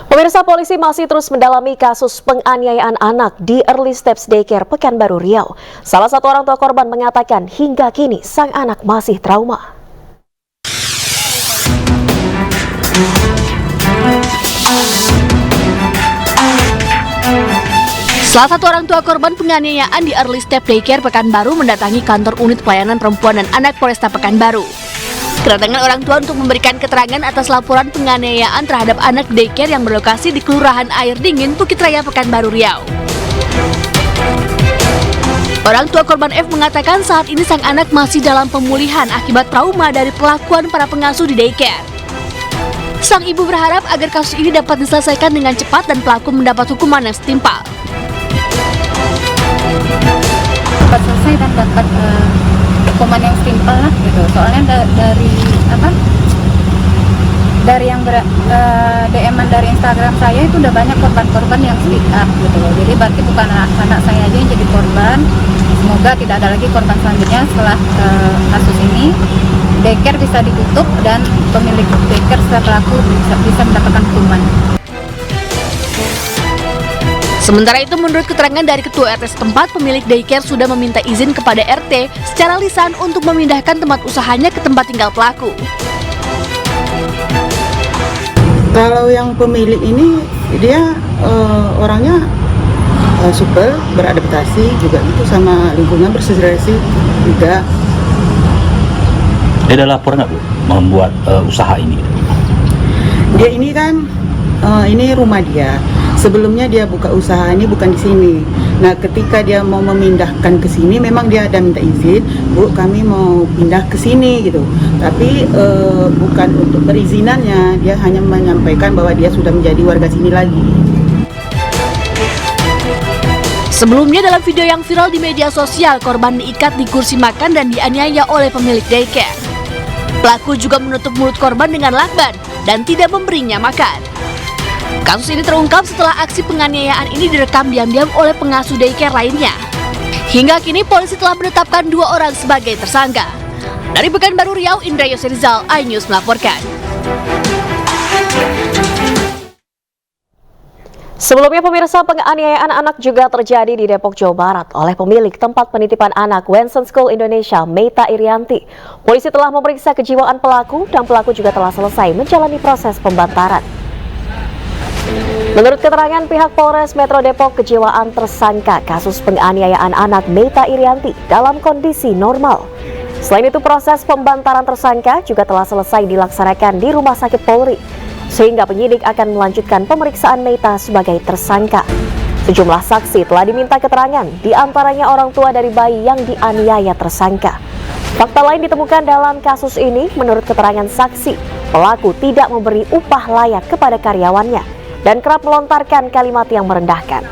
Pemirsa, polisi masih terus mendalami kasus penganiayaan anak di Early Steps Daycare Pekanbaru Riau. Salah satu orang tua korban mengatakan hingga kini sang anak masih trauma. Salah satu orang tua korban penganiayaan di Early Step Daycare Pekanbaru mendatangi kantor unit pelayanan perempuan dan anak Polresta Pekanbaru. Kedatangan orang tua untuk memberikan keterangan atas laporan penganiayaan terhadap anak daycare yang berlokasi di Kelurahan Air Dingin, Bukit Raya, Pekanbaru Riau. Orang tua korban F mengatakan saat ini sang anak masih dalam pemulihan akibat trauma dari perlakuan para pengasuh di daycare. Sang ibu berharap agar kasus ini dapat diselesaikan dengan cepat dan pelaku mendapat hukuman yang setimpal. Dapat selesai dan dapat hukuman yang setimpal lah gitu. Soalnya dari yang DM-an dari Instagram saya itu udah banyak korban-korban yang speak up gitu loh. Jadi berarti bukan anak saya aja yang jadi korban. Semoga tidak ada lagi korban selanjutnya setelah kasus ini. Daycare bisa ditutup dan pemilik daycare serta pelaku bisa mendapatkan hukuman. Sementara itu, menurut keterangan dari Ketua RT setempat, pemilik daycare sudah meminta izin kepada RT secara lisan untuk memindahkan tempat usahanya ke tempat tinggal pelaku. Kalau yang pemilik ini, dia orangnya super, beradaptasi juga itu sama lingkungan, bersosialisasi juga. Dia ada lapor nggak Bu membuat usaha ini? Dia ini kan, ini rumah dia. Sebelumnya dia buka usaha ini bukan di sini. Nah, ketika dia mau memindahkan ke sini, memang dia ada minta izin, Bu, kami mau pindah ke sini gitu. Tapi bukan untuk perizinannya, dia hanya menyampaikan bahwa dia sudah menjadi warga sini lagi. Sebelumnya dalam video yang viral di media sosial, korban diikat di kursi makan dan dianiaya oleh pemilik daycare. Pelaku juga menutup mulut korban dengan lakban dan tidak memberinya makan. Kasus ini terungkap setelah aksi penganiayaan ini direkam diam-diam oleh pengasuh daycare lainnya. Hingga kini polisi telah menetapkan 2 orang sebagai tersangka. Dari Pekanbaru Riau, Indra Yosrizal, iNews melaporkan. Sebelumnya, pemirsa, penganiayaan anak juga terjadi di Depok, Jawa Barat oleh pemilik tempat penitipan anak Wensen School Indonesia, Meita Irianti. Polisi telah memeriksa kejiwaan pelaku dan pelaku juga telah selesai menjalani proses pembantaran. Menurut keterangan pihak Polres Metro Depok, kejiwaan tersangka kasus penganiayaan anak Meita Irianti dalam kondisi normal. Selain itu, proses pembantaran tersangka juga telah selesai dilaksanakan di Rumah Sakit Polri, sehingga penyidik akan melanjutkan pemeriksaan Meita sebagai tersangka. Sejumlah saksi telah diminta keterangan, di antaranya orang tua dari bayi yang dianiaya tersangka. Fakta lain ditemukan dalam kasus ini. Menurut keterangan saksi, pelaku tidak memberi upah layak kepada karyawannya dan kerap melontarkan kalimat yang merendahkan.